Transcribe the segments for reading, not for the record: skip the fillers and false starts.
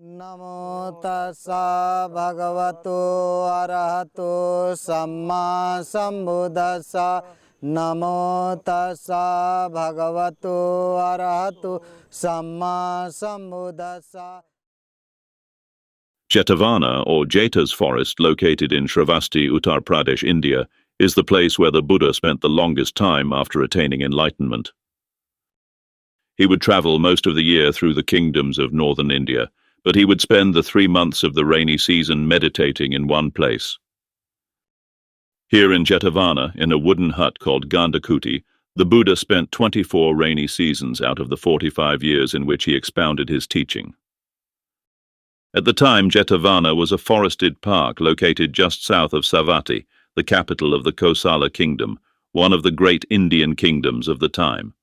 Namo tassa bhagavato arahato samma sambuddhassa. Namo tassa bhagavato arahato samma sambuddhassa. Jetavana, or Jeta's forest, located in Shravasti, Uttar Pradesh, India, is the place where the Buddha spent the longest time after attaining enlightenment. He would travel most of the year through the kingdoms of northern India, but he would spend the 3 months of the rainy season meditating in one place. Here in Jetavana, in a wooden hut called Gandhakuti, the Buddha spent 24 rainy seasons out of the 45 years in which he expounded his teaching. At the time, Jetavana was a forested park located just south of Savatthi, the capital of the Kosala kingdom, one of the great Indian kingdoms of the time.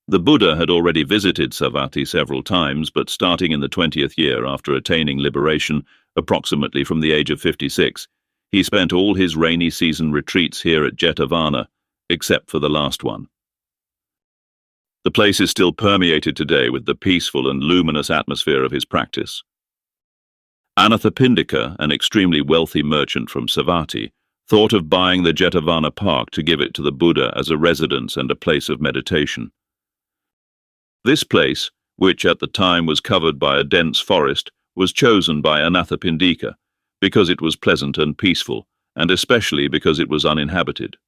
The Buddha had already visited Savatthi several times, but starting in the 20th year after attaining liberation, approximately from the age of 56, he spent all his rainy season retreats here at Jetavana, except for the last one. The place is still permeated today with the peaceful and luminous atmosphere of his practice. Anathapindika, an extremely wealthy merchant from Savatthi, thought of buying the Jetavana park to give it to the Buddha as a residence and a place of meditation. This place, which at the time was covered by a dense forest, was chosen by Anathapindika because it was pleasant and peaceful, and especially because it was uninhabited.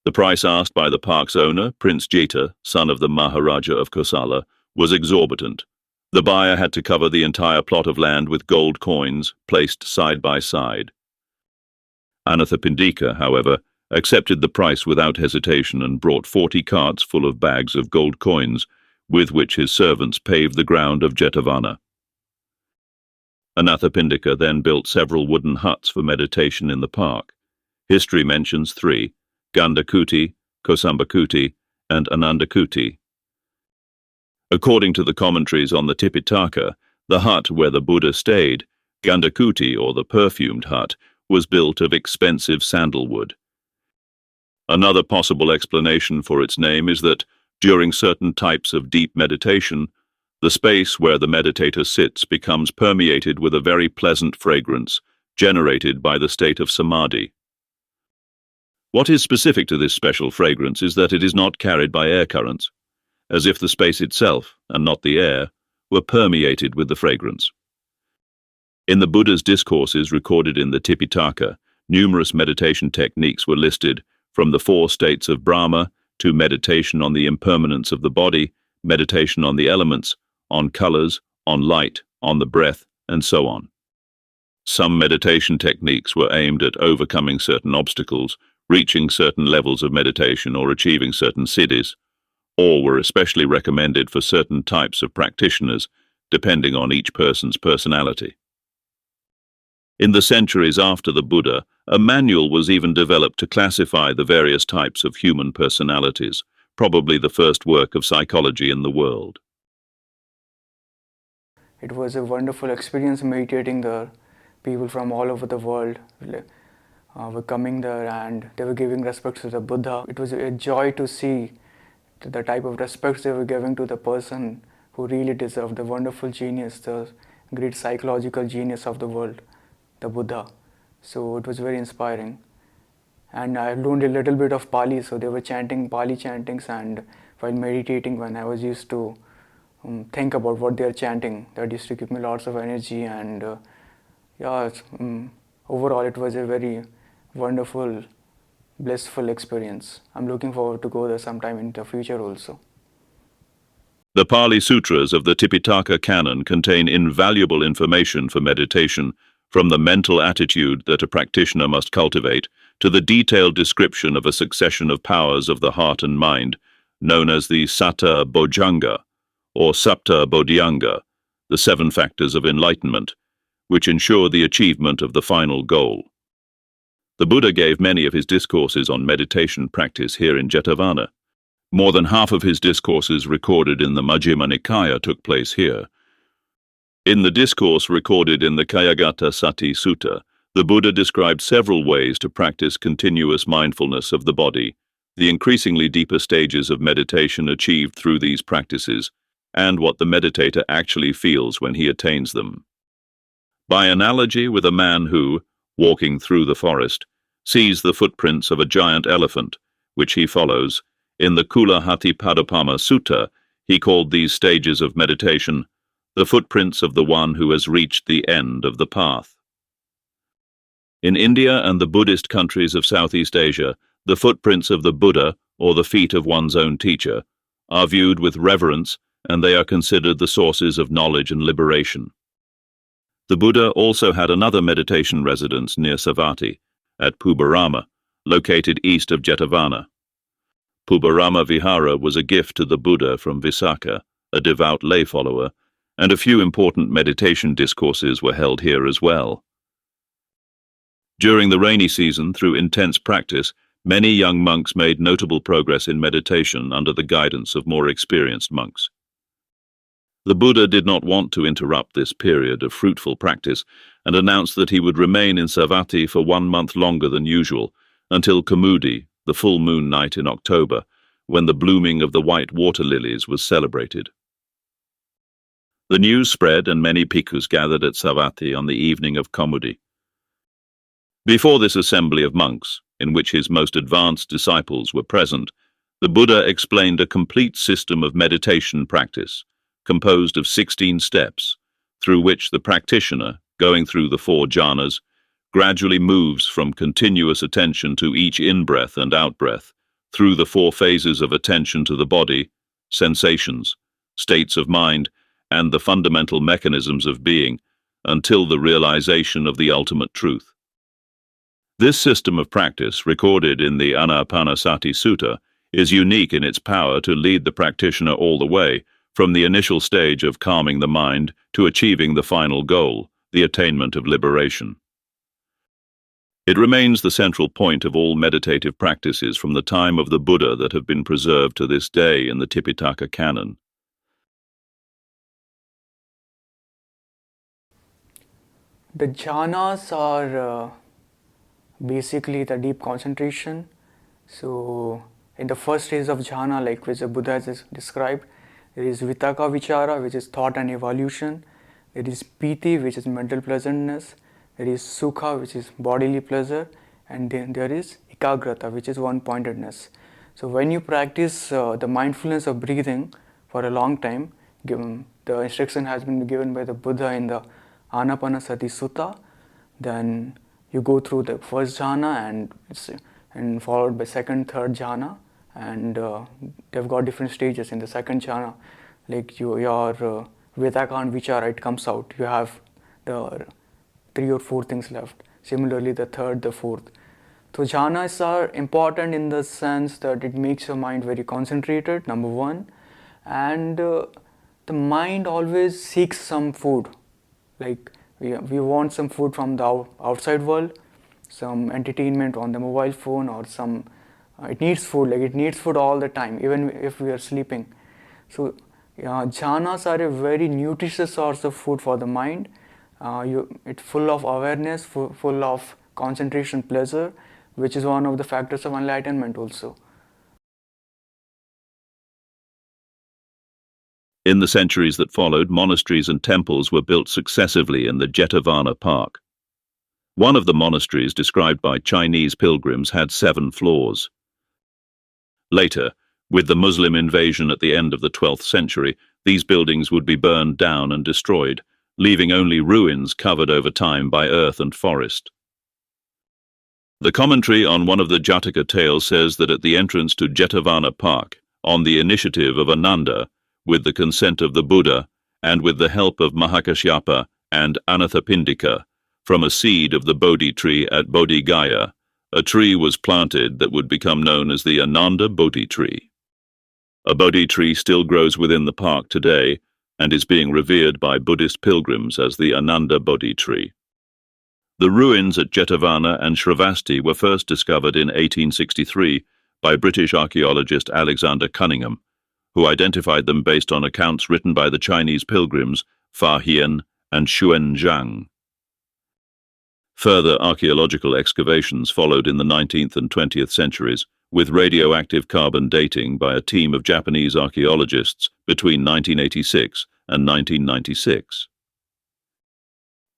The price asked by the park's owner, Prince Jeta, son of the Maharaja of Kosala, was exorbitant. The buyer had to cover the entire plot of land with gold coins placed side by side. Anathapindika, however, accepted the price without hesitation and brought 40 carts full of bags of gold coins, with which his servants paved the ground of Jetavana. Anathapindika then built several wooden huts for meditation in the park. History mentions 3, Gandhakuti, Kosambakuti, and Anandakuti. According to the commentaries on the Tipitaka, the hut where the Buddha stayed, Gandhakuti, or the perfumed hut, was built of expensive sandalwood. Another possible explanation for its name is that, during certain types of deep meditation, the space where the meditator sits becomes permeated with a very pleasant fragrance generated by the state of samadhi. What is specific to this special fragrance is that it is not carried by air currents, as if the space itself, and not the air, were permeated with the fragrance. In the Buddha's discourses recorded in the Tipitaka, numerous meditation techniques were listed, from the 4 states of Brahma to meditation on the impermanence of the body, meditation on the elements, on colors, on light, on the breath, and so on. Some meditation techniques were aimed at overcoming certain obstacles, reaching certain levels of meditation, or achieving certain siddhis, or were especially recommended for certain types of practitioners, depending on each person's personality. In the centuries after the Buddha, a manual was even developed to classify the various types of human personalities, probably the first work of psychology in the world. It was a wonderful experience meditating there. People from all over the world were coming there and they were giving respect to the Buddha. It was a joy to see the type of respect they were giving to the person who really deserved the wonderful genius, the great psychological genius of the world, the Buddha. So it was very inspiring. And I learned a little bit of Pali, so they were chanting Pali chantings, and while meditating, when I was used to think about what they are chanting, that used to give me lots of energy, and overall it was a very wonderful, blissful experience. I'm looking forward to go there sometime in the future also. The Pali Sutras of the Tipitaka canon contain invaluable information for meditation, from the mental attitude that a practitioner must cultivate to the detailed description of a succession of powers of the heart and mind, known as the Satta Bojjhanga, or Sapta Bodhyanga, the 7 factors of enlightenment, which ensure the achievement of the final goal. The Buddha gave many of his discourses on meditation practice here in Jetavana. More than half of his discourses recorded in the Majjhima Nikaya took place here. In the discourse recorded in the Kayagata Sati Sutta, the Buddha described several ways to practice continuous mindfulness of the body. The increasingly deeper stages of meditation achieved through these practices and what the meditator actually feels when he attains them. By analogy with a man who, walking through the forest, sees the footprints of a giant elephant, which he follows, in the Kulahatipadapama Sutta, he called these stages of meditation the footprints of the one who has reached the end of the path. In India and the Buddhist countries of Southeast Asia, the footprints of the Buddha, or the feet of one's own teacher, are viewed with reverence, and they are considered the sources of knowledge and liberation. The Buddha also had another meditation residence near Savatthi, at Pubarama, located east of Jetavana. Pubarama Vihara was a gift to the Buddha from Visakha, a devout lay follower, and a few important meditation discourses were held here as well. During the rainy season, through intense practice, many young monks made notable progress in meditation under the guidance of more experienced monks. The Buddha did not want to interrupt this period of fruitful practice and announced that he would remain in Savatthi for 1 month longer than usual, until Kamudi, the full moon night in October, when the blooming of the white water lilies was celebrated. The news spread and many bhikkhus gathered at Savatthi on the evening of Kamudi. Before this assembly of monks, in which his most advanced disciples were present, the Buddha explained a complete system of meditation practice, composed of 16 steps, through which the practitioner, going through the 4 jhanas, gradually moves from continuous attention to each in-breath and out-breath, through the 4 phases of attention to the body, sensations, states of mind, and the fundamental mechanisms of being, until the realization of the ultimate truth. This system of practice, recorded in the Anapanasati Sutta, is unique in its power to lead the practitioner all the way, from the initial stage of calming the mind to achieving the final goal, the attainment of liberation. It remains the central point of all meditative practices from the time of the Buddha that have been preserved to this day in the Tipitaka canon. The jhanas are basically the deep concentration. So in the first stage of jhana, like which the Buddha has described, there is vitaka vichara, which is thought and evolution. There is piti, which is mental pleasantness. There is sukha, which is bodily pleasure, and then there is ekagrata, which is one-pointedness. So when you practice the mindfulness of breathing for a long time, the instruction has been given by the Buddha in the Anapanasati Sutta, then you go through the first jhana and followed by second, third jhana, and they've got different stages. In the second jhana, like your vitaka and vichara, it comes out. You have the 3 or 4 things left. Similarly, the third, the fourth. So jhanas are important in the sense that it makes your mind very concentrated, number one, and the mind always seeks some food. Like we want some food from the outside world, some entertainment on the mobile phone, or some it needs food. Like it needs food all the time, even if we are sleeping. So jhanas are a very nutritious source of food for the mind. It's full of awareness, full of concentration, pleasure, which is one of the factors of enlightenment also. In the centuries that followed, monasteries and temples were built successively in the Jetavana park. One of the monasteries described by Chinese pilgrims had 7 floors. Later, with the Muslim invasion at the end of the 12th century, these buildings would be burned down and destroyed, leaving only ruins covered over time by earth and forest. The commentary on one of the Jataka tales says that at the entrance to Jetavana park, on the initiative of Ananda, with the consent of the Buddha, and with the help of Mahakashyapa and Anathapindika, from a seed of the Bodhi tree at Bodhi Gaya, a tree was planted that would become known as the Ananda Bodhi tree. A Bodhi tree still grows within the park today and is being revered by Buddhist pilgrims as the Ananda Bodhi tree. The ruins at Jetavana and Shravasti were first discovered in 1863 by British archaeologist Alexander Cunningham, who identified them based on accounts written by the Chinese pilgrims Fa Hien and Xuan Zhang. Further archaeological excavations followed in the 19th and 20th centuries, with radioactive carbon dating by a team of Japanese archaeologists between 1986 and 1996.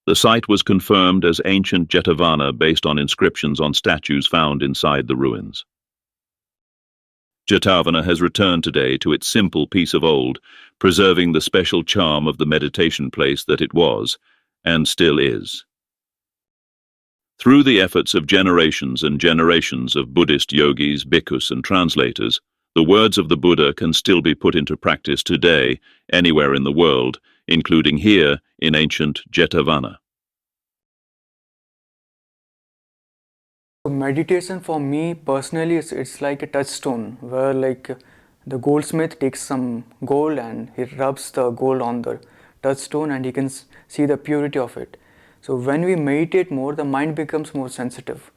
The site was confirmed as ancient Jetavana based on inscriptions on statues found inside the ruins. Jetavana has returned today to its simple peace of old, preserving the special charm of the meditation place that it was, and still is. Through the efforts of generations and generations of Buddhist yogis, bhikkhus, and translators, the words of the Buddha can still be put into practice today, anywhere in the world, including here in ancient Jetavana. Meditation for me personally, it's like a touchstone where like the goldsmith takes some gold and he rubs the gold on the touchstone and he can see the purity of it. So when we meditate more, the mind becomes more sensitive.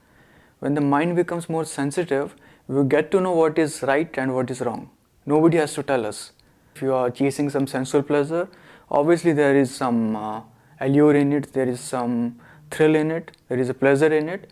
When the mind becomes more sensitive, we get to know what is right and what is wrong. Nobody has to tell us. If you are chasing some sensual pleasure, obviously there is some allure in it, there is some thrill in it, there is a pleasure in it,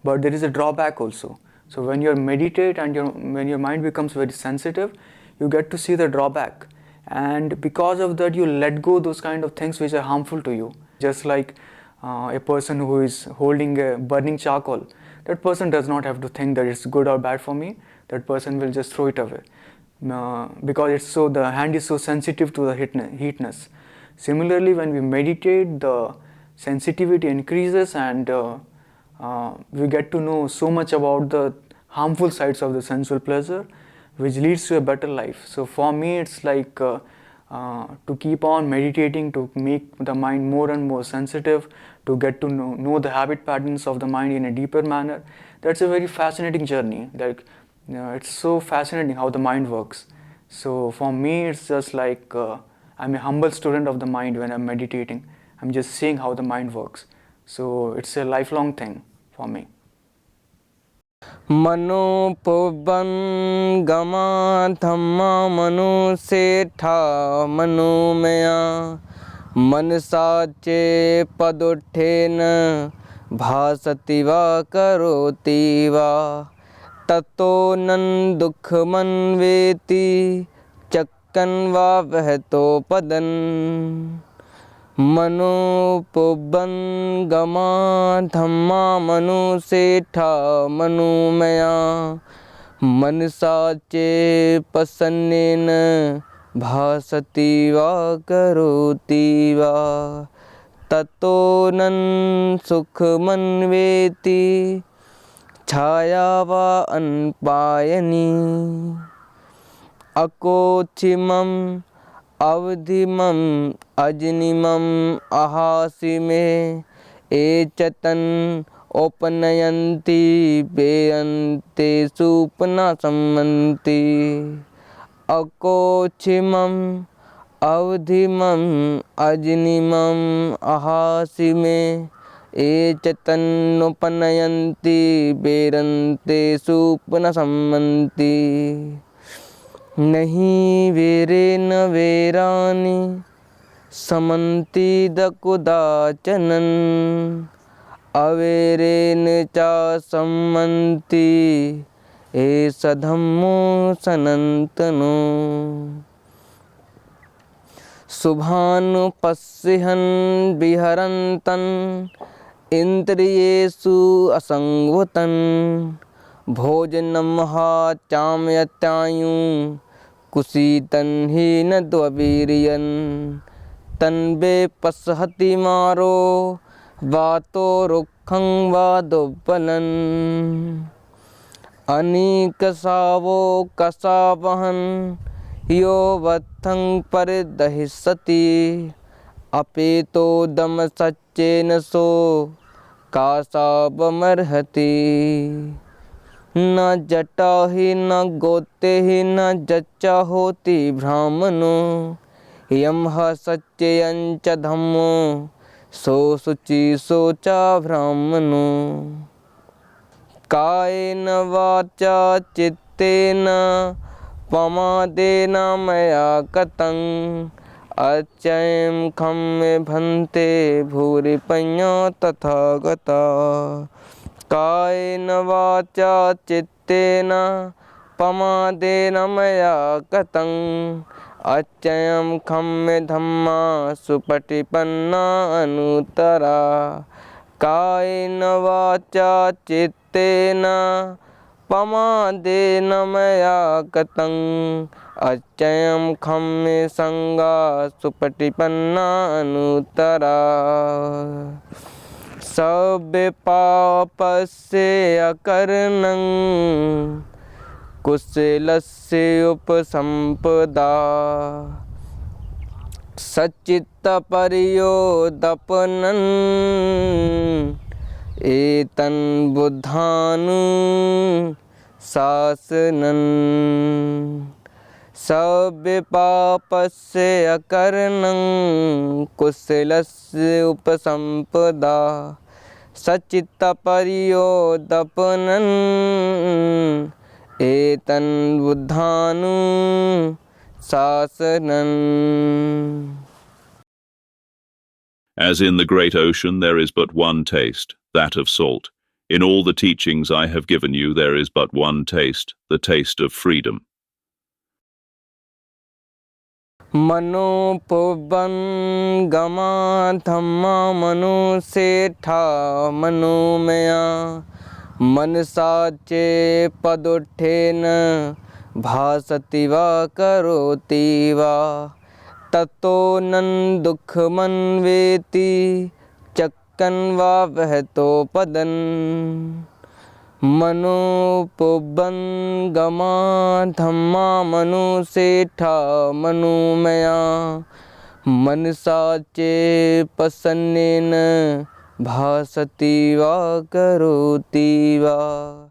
but there is a drawback also. So when you meditate and when your mind becomes very sensitive, you get to see the drawback. And because of that, you let go those kind of things which are harmful to you. Just like a person who is holding a burning charcoal, that person does not have to think that it's good or bad for me. That person will just throw it away because the hand is so sensitive to the heatness. Similarly, when we meditate, the sensitivity increases and we get to know so much about the harmful sides of the sensual pleasure, which leads to a better life. So for me, it's like to keep on meditating, to make the mind more and more sensitive, to get to know the habit patterns of the mind in a deeper manner. That's a very fascinating journey. Like, it's so fascinating how the mind works. So for me, it's just like I'm a humble student of the mind when I'm meditating. I'm just seeing how the mind works. So it's a lifelong thing for me. Mano Pobban Gama Dhamma Manu Setha Manu Maya Mansache Padothena Bhasati Va Karoti Va Tato Nan Dukhman Veti Chakkan Va Vahto Padan Mano Pobban Gama Dhamma Manu Setha Manu Maya Mansache Pasannena Bhasati Va Karoti Va Tato Nan Sukhman Veti Chaya Va Anpayani Akochimam Avdhimam Ajnimam Ahasime Echatan Opanayanti Beyante Supana Samanti Akochimam Avdhimam Ajnimam Ahasime Echatan Opanayanti Beyante Supana Samanti Nahi vere na verani samanti dakudachanan avere ne cha samanti esa dhammo sanantano subhanu passihan viharantan indriyesu asangvatan bhojanamha chamyatayu Kusitan hina dvabiriyan tanbe pasahati maro vato rukhang vadubbalan anikasavo kasavahan yo vathang paridahisati apeto dam saccena so kasavamarhati Na jata hi na gote hi na jacha hoti brahmano yamha satyayancha dhammo so suchi socha brahmano Kaena vacha chittena pamadena maya katang Achayam khamme bhante bhuri panya tathagata Kaena vacha chittena pamadena maya katang अचयं खम्य धम्मा सुपटिपन्ना अनुतरा कायेन वाचा चित्तेन पमादेन मया गतं अचयं खम्य संगा सुपटिपन्ना अनुतरा सव्यपापस्य अकर्णं कुशलस्य उपसम्पदा सच्चित्तपर्योदपनन् एतं बुद्धानुशासनम् सव्यपापस्य अकर्णं कुशलस्य उपसम्पदा सच्चित्तपर्योदपनन् एतं बुद्धानुशासनम्. As in the great ocean there is but one taste, that of salt. In all the teachings I have given you there is but one taste, the taste of freedom. मनोपुब्बं गमा धम्मा मनुसेठा मनोमया मनसा चे पदुत्थेन भासति वा करोति वा ततो नन् दुःखमन्वेति चक्कन् वा वहतो पदन् मनोपुब्बं गमा धम्मा मनुसेठा मनोमया मनसा चे प्रसन्नेन भासति वा करोति वा.